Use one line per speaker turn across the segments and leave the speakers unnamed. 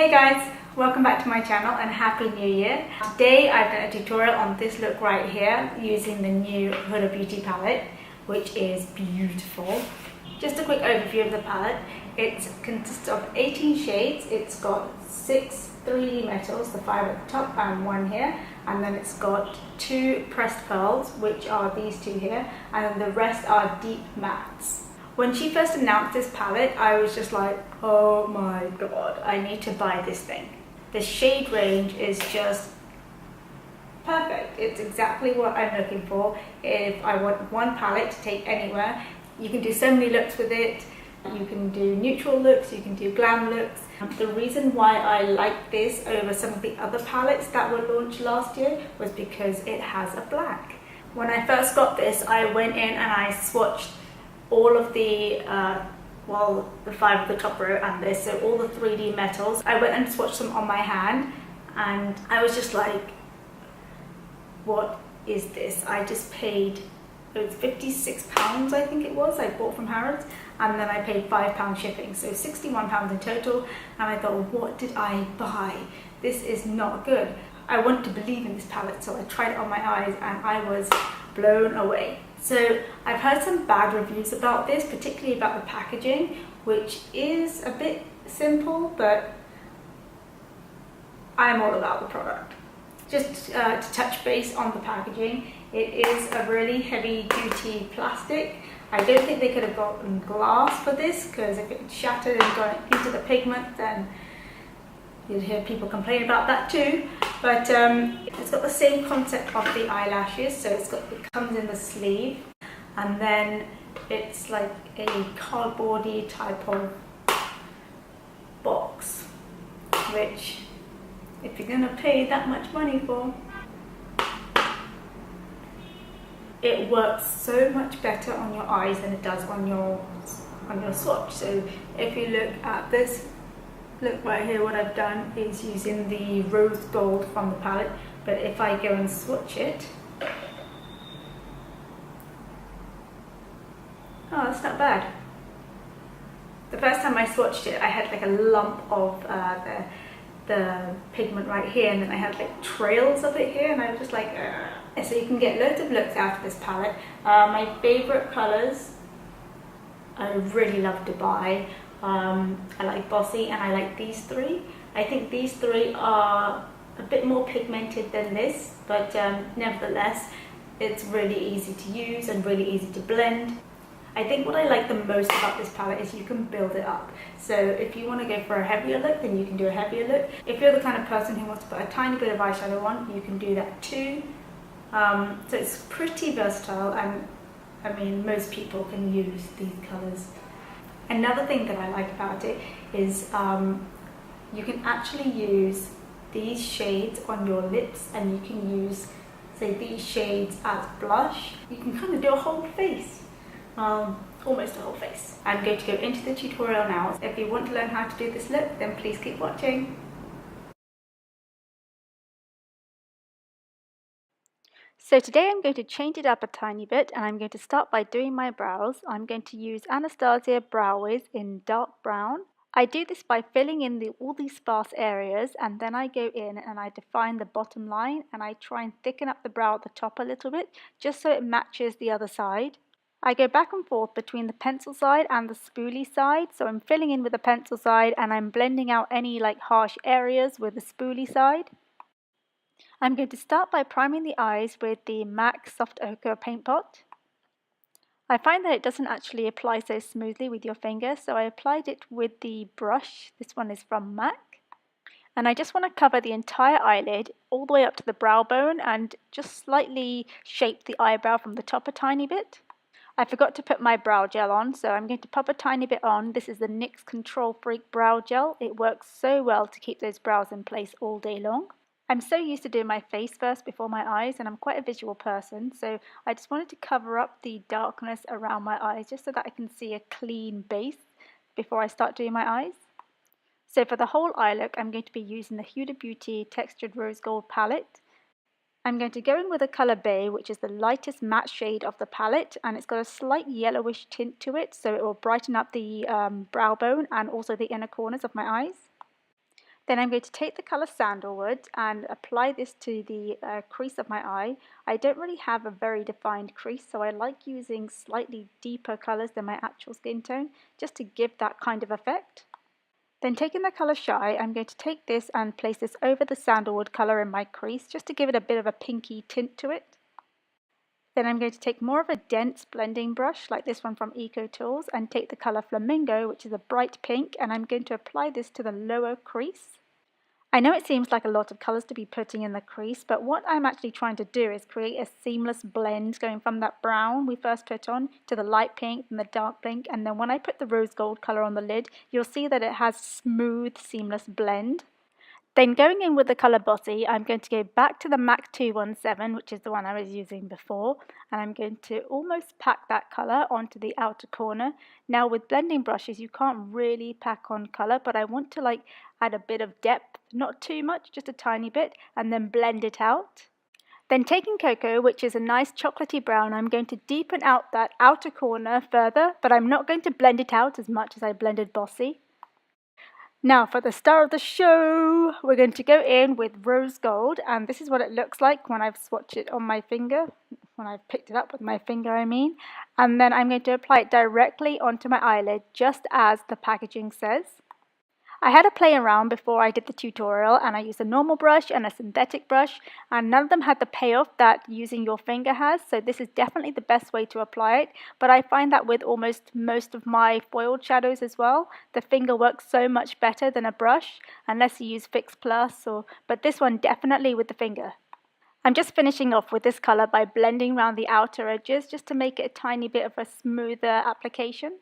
Hey guys, welcome back to my channel and Happy New Year. Today I've done a tutorial on this look right here using the new Hudabeauty palette, which is beautiful. Just a quick overview of the palette. It consists of 18 shades. It's got 6 3D metals, the 5 at the top and 1 here, and then it's got 2 pressed pearls, which are these 2 here, and then the rest are deep mattes. When she first announced this palette, I was just like, oh my god, I need to buy this thing. The shade range is just perfect. It's exactly what I'm looking for. If I want one palette to take anywhere, you can do so many looks with it. You can do neutral looks, you can do glam looks. The reason why I like this over some of the other palettes that were launched last year was because it has a black. When I first got this, I went in and I swatched all of the, the 5 at the top row and this, so all the 3D metals. I went and swatched them on my hand and I was just like, what is this? I just paid, it was £56 I think it was, I bought from Harrods, and then I paid £5 shipping, so £61 in total, and I thought, what did I buy? This is not good. I wanted to believe in this palette, so I tried it on my eyes and I was blown away. So I've heard some bad reviews about this, particularly about the packaging, which is a bit simple, but I'm all about the product. Just to touch base on the packaging, it is a really heavy duty plastic. I don't think they could have gotten glass for this, because if it shattered and got into the pigment, then you'd hear people complain about that too. But it's got the same concept of the eyelashes, so it comes in the sleeve, and then it's like a cardboardy type of box, which if you're gonna pay that much money for, it works so much better on your eyes than it does on your swatch. So if you look at this look right here, what I've done is using the rose gold from the palette, but if I go and swatch it, oh, that's not bad. The first time I swatched it, I had like a lump of the pigment right here, and then I had like trails of it here, and I was just like, ugh. So you can get loads of looks out of this palette. My favourite colours, I really love to buy. I like Bossy, and I like these 3. I think these 3 are a bit more pigmented than this, but nevertheless, it's really easy to use and really easy to blend. I think what I like the most about this palette is you can build it up. So if you want to go for a heavier look, then you can do a heavier look. If you're the kind of person who wants to put a tiny bit of eyeshadow on, you can do that too. So it's pretty versatile, and I mean, most people can use these colours. Another thing that I like about it is you can actually use these shades on your lips, and you can use, say, these shades as blush. You can kind of do a whole face, almost a whole face. I'm going to go into the tutorial now. If you want to learn how to do this look, then please keep watching. So today I'm going to change it up a tiny bit, and I'm going to start by doing my brows. I'm going to use Anastasia Brow Wiz in dark brown. I do this by filling in all these sparse areas, and then I go in and I define the bottom line, and I try and thicken up the brow at the top a little bit, just so it matches the other side. I go back and forth between the pencil side and the spoolie side, so I'm filling in with the pencil side and I'm blending out any like harsh areas with the spoolie side. I'm going to start by priming the eyes with the MAC Soft Ochre paint pot. I find that it doesn't actually apply so smoothly with your finger, so I applied it with the brush. This one is from MAC. And I just want to cover the entire eyelid all the way up to the brow bone and just slightly shape the eyebrow from the top a tiny bit. I forgot to put my brow gel on, so I'm going to pop a tiny bit on. This is the NYX Control Freak Brow Gel. It works so well to keep those brows in place all day long. I'm so used to doing my face first before my eyes, and I'm quite a visual person, so I just wanted to cover up the darkness around my eyes just so that I can see a clean base before I start doing my eyes. So for the whole eye look, I'm going to be using the Hudabeauty Textured Rose Gold palette. I'm going to go in with the colour Bay, which is the lightest matte shade of the palette, and it's got a slight yellowish tint to it, so it will brighten up the brow bone and also the inner corners of my eyes. Then I'm going to take the colour Sandalwood and apply this to the crease of my eye. I don't really have a very defined crease, so I like using slightly deeper colours than my actual skin tone, just to give that kind of effect. Then taking the colour Shy, I'm going to take this and place this over the Sandalwood colour in my crease, just to give it a bit of a pinky tint to it. Then I'm going to take more of a dense blending brush, like this one from Eco Tools, and take the colour Flamingo, which is a bright pink, and I'm going to apply this to the lower crease. I know it seems like a lot of colours to be putting in the crease, but what I'm actually trying to do is create a seamless blend going from that brown we first put on to the light pink and the dark pink, and then when I put the rose gold colour on the lid, you'll see that it has smooth, seamless blend. Then going in with the colour Bossy, I'm going to go back to the MAC 217, which is the one I was using before, and I'm going to almost pack that colour onto the outer corner. Now with blending brushes, you can't really pack on colour, but I want to add a bit of depth, not too much, just a tiny bit, and then blend it out. Then taking Cocoa, which is a nice chocolatey brown, I'm going to deepen out that outer corner further, but I'm not going to blend it out as much as I blended Bossy. Now for the star of the show, we're going to go in with Rose Gold, and this is what it looks like when I've swatched it on my finger, when I've picked it up with my finger I mean, and then I'm going to apply it directly onto my eyelid just as the packaging says. I had a play around before I did the tutorial, and I used a normal brush and a synthetic brush, and none of them had the payoff that using your finger has, so this is definitely the best way to apply it. But I find that with almost most of my foiled shadows as well, the finger works so much better than a brush, unless you use Fix Plus, but this one definitely with the finger. I'm just finishing off with this colour by blending around the outer edges just to make it a tiny bit of a smoother application.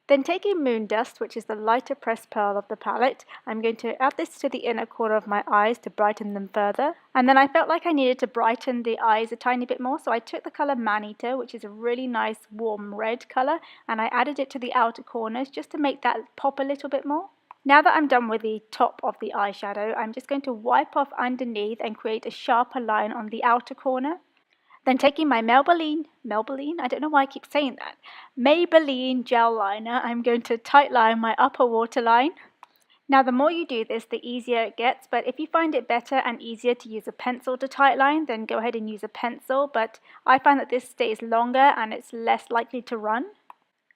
Then taking Moon Dust, which is the lighter pressed pearl of the palette, I'm going to add this to the inner corner of my eyes to brighten them further. And then I felt like I needed to brighten the eyes a tiny bit more, so I took the colour Maneater, which is a really nice warm red colour, and I added it to the outer corners just to make that pop a little bit more. Now that I'm done with the top of the eyeshadow, I'm just going to wipe off underneath and create a sharper line on the outer corner. Then taking my Maybelline, I don't know why I keep saying that, Maybelline gel liner, I'm going to tightline my upper waterline. Now the more you do this, the easier it gets, but if you find it better and easier to use a pencil to tightline, then go ahead and use a pencil, but I find that this stays longer and it's less likely to run.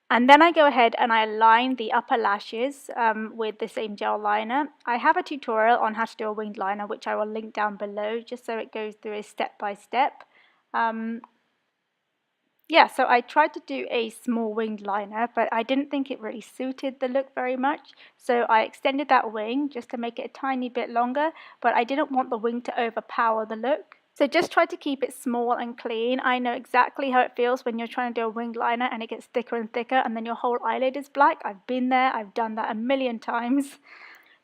And then I go ahead and I line the upper lashes with the same gel liner. I have a tutorial on how to do a winged liner, which I will link down below, just so it goes through a step by step. Yeah, so I tried to do a small winged liner, but I didn't think it really suited the look very much, so I extended that wing just to make it a tiny bit longer, but I didn't want the wing to overpower the look. So just try to keep it small and clean. I know exactly how it feels when you're trying to do a winged liner and it gets thicker and thicker and then your whole eyelid is black. I've been there, I've done that a million times.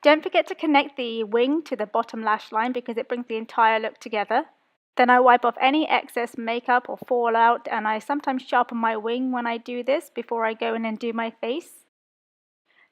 Don't forget to connect the wing to the bottom lash line because it brings the entire look together. Then I wipe off any excess makeup or fallout, and I sometimes sharpen my wing when I do this before I go in and do my face.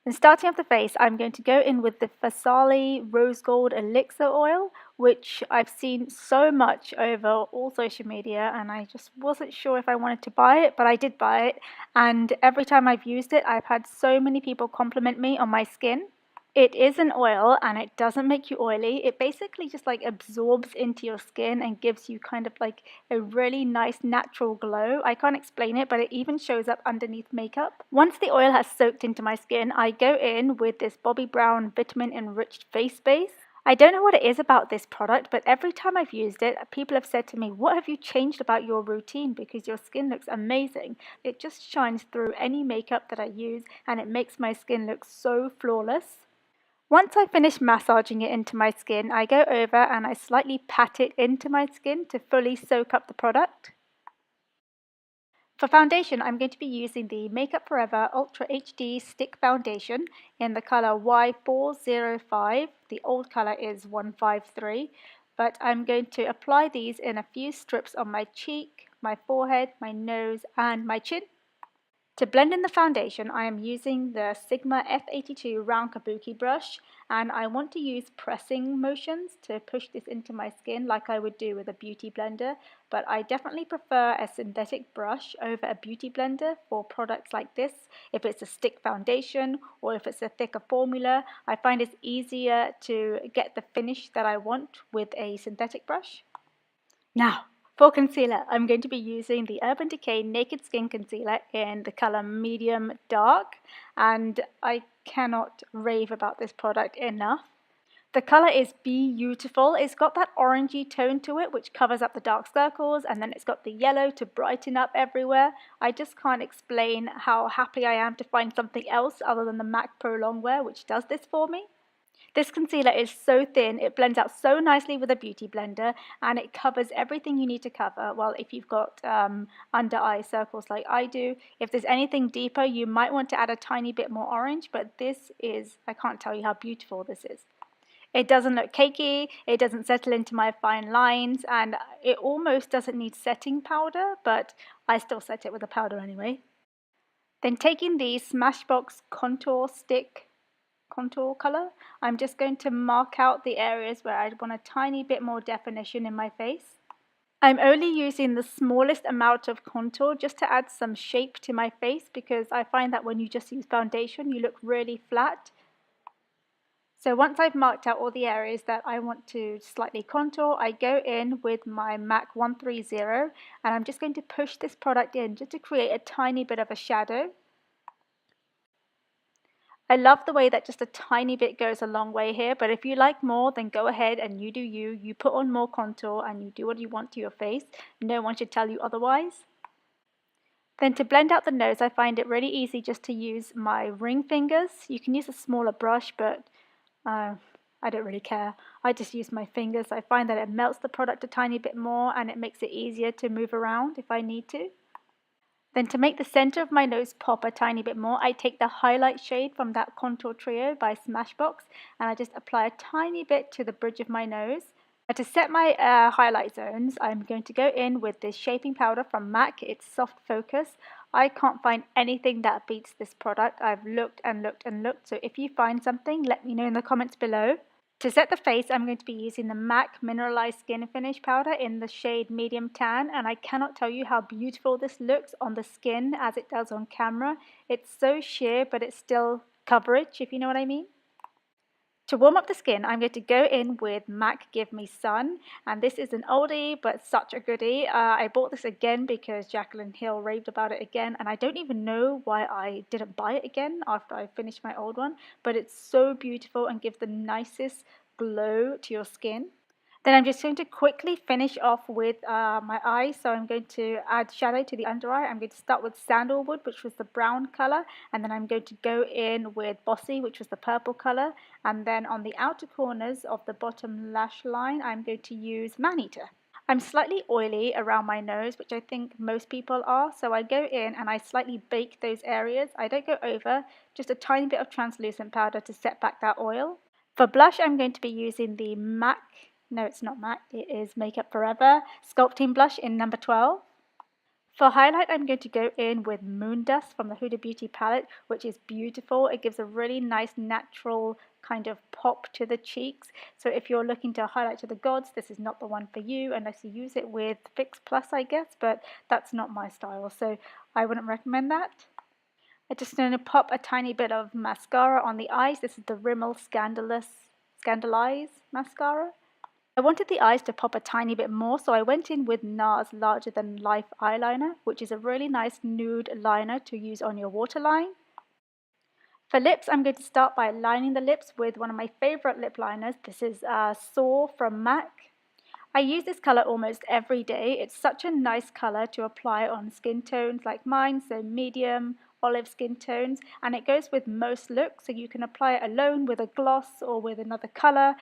Then starting off the face, I'm going to go in with the Farsali Rose Gold Elixir oil, which I've seen so much over all social media, and I just wasn't sure if I wanted to buy it, but I did buy it, and every time I've used it, I've had so many people compliment me on my skin. It is an oil and it doesn't make you oily. It basically just absorbs into your skin and gives you kind of a really nice natural glow. I can't explain it, but it even shows up underneath makeup. Once the oil has soaked into my skin, I go in with this Bobbi Brown Vitamin Enriched Face Base. I don't know what it is about this product, but every time I've used it, people have said to me, "What have you changed about your routine? Because your skin looks amazing." It just shines through any makeup that I use and it makes my skin look so flawless. Once I finish massaging it into my skin, I go over and I slightly pat it into my skin to fully soak up the product. For foundation, I'm going to be using the Makeup Forever Ultra HD Stick Foundation in the colour Y405. The old colour is 153, but I'm going to apply these in a few strips on my cheek, my forehead, my nose and my chin. To blend in the foundation, I am using the Sigma F82 round kabuki brush, and I want to use pressing motions to push this into my skin like I would do with a beauty blender, but I definitely prefer a synthetic brush over a beauty blender for products like this. If it's a stick foundation or if it's a thicker formula, I find it's easier to get the finish that I want with a synthetic brush. Now, for concealer, I'm going to be using the Urban Decay Naked Skin Concealer in the colour Medium Dark, and I cannot rave about this product enough. The colour is beautiful. It's got that orangey tone to it which covers up the dark circles, and then it's got the yellow to brighten up everywhere. I just can't explain how happy I am to find something else other than the MAC Pro Longwear which does this for me. This concealer is so thin, it blends out so nicely with a beauty blender, and it covers everything you need to cover. Well, if you've got under eye circles like I do, if there's anything deeper, you might want to add a tiny bit more orange, but this is, I can't tell you how beautiful this is. It doesn't look cakey, it doesn't settle into my fine lines, and it almost doesn't need setting powder, but I still set it with a powder anyway. Then taking the Smashbox contour stick contour color, I'm just going to mark out the areas where I want a tiny bit more definition in my face. I'm only using the smallest amount of contour just to add some shape to my face, because I find that when you just use foundation you look really flat. So once I've marked out all the areas that I want to slightly contour, I go in with my MAC 130 and I'm just going to push this product in just to create a tiny bit of a shadow. I love the way that just a tiny bit goes a long way here, but if you like more, then go ahead and you do you. You put on more contour and you do what you want to your face. No one should tell you otherwise. Then to blend out the nose, I find it really easy just to use my ring fingers. You can use a smaller brush, but I don't really care. I just use my fingers. I find that it melts the product a tiny bit more and it makes it easier to move around if I need to. Then to make the center of my nose pop a tiny bit more, I take the highlight shade from that Contour Trio by Smashbox and I just apply a tiny bit to the bridge of my nose. To set my highlight zones, I'm going to go in with this shaping powder from MAC. It's Soft Focus. I can't find anything that beats this product. I've looked and looked and looked, so if you find something, let me know in the comments below. To set the face, I'm going to be using the MAC Mineralized Skin Finish Powder in the shade Medium Tan, and I cannot tell you how beautiful this looks on the skin as it does on camera. It's so sheer, but it's still coverage, if you know what I mean. To warm up the skin, I'm going to go in with MAC Give Me Sun, and this is an oldie but such a goodie. I bought this again because Jacqueline Hill raved about it again, and I don't even know why I didn't buy it again after I finished my old one, but it's so beautiful and gives the nicest glow to your skin. Then I'm just going to quickly finish off with my eyes. So I'm going to add shadow to the under eye. I'm going to start with Sandalwood, which was the brown colour. And then I'm going to go in with Bossy, which was the purple colour. And then on the outer corners of the bottom lash line, I'm going to use Man-Eater. I'm slightly oily around my nose, which I think most people are. So I go in and I slightly bake those areas. I don't go over, just a tiny bit of translucent powder to set back that oil. For blush, I'm going to be using the MAC. No, it's not MAC, it is Makeup Forever Sculpting Blush in number 12. For highlight, I'm going to go in with Moon Dust from the Hudabeauty palette, which is beautiful. It gives a really nice natural kind of pop to the cheeks. So if you're looking to highlight to the gods, this is not the one for you unless you use it with Fix Plus, I guess, but that's not my style, so I wouldn't recommend that. I'm just going to pop a tiny bit of mascara on the eyes. This is the Rimmel Scandalize mascara. I wanted the eyes to pop a tiny bit more, so I went in with NARS Larger Than Life eyeliner, which is a really nice nude liner to use on your waterline. For lips, I'm going to start by lining the lips with one of my favourite lip liners. This is Soar from MAC. I use this colour almost every day. It's such a nice colour to apply on skin tones like mine, so medium, olive skin tones, and it goes with most looks, so you can apply it alone with a gloss or with another colour.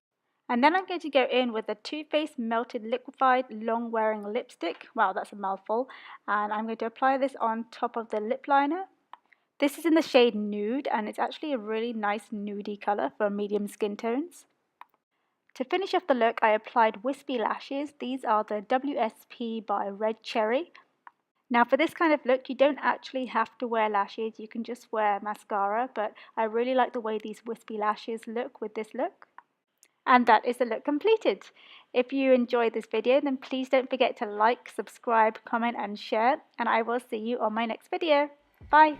And then I'm going to go in with the Too Faced Melted Liquefied Long Wearing Lipstick. Wow, that's a mouthful. And I'm going to apply this on top of the lip liner. This is in the shade Nude, and it's actually a really nice nudie colour for medium skin tones. To finish off the look, I applied wispy lashes. These are the WSP by Red Cherry. Now for this kind of look, you don't actually have to wear lashes, you can just wear mascara, but I really like the way these wispy lashes look with this look. And that is the look completed. If you enjoyed this video, then please don't forget to like, subscribe, comment and share, and I will see you on my next video. Bye!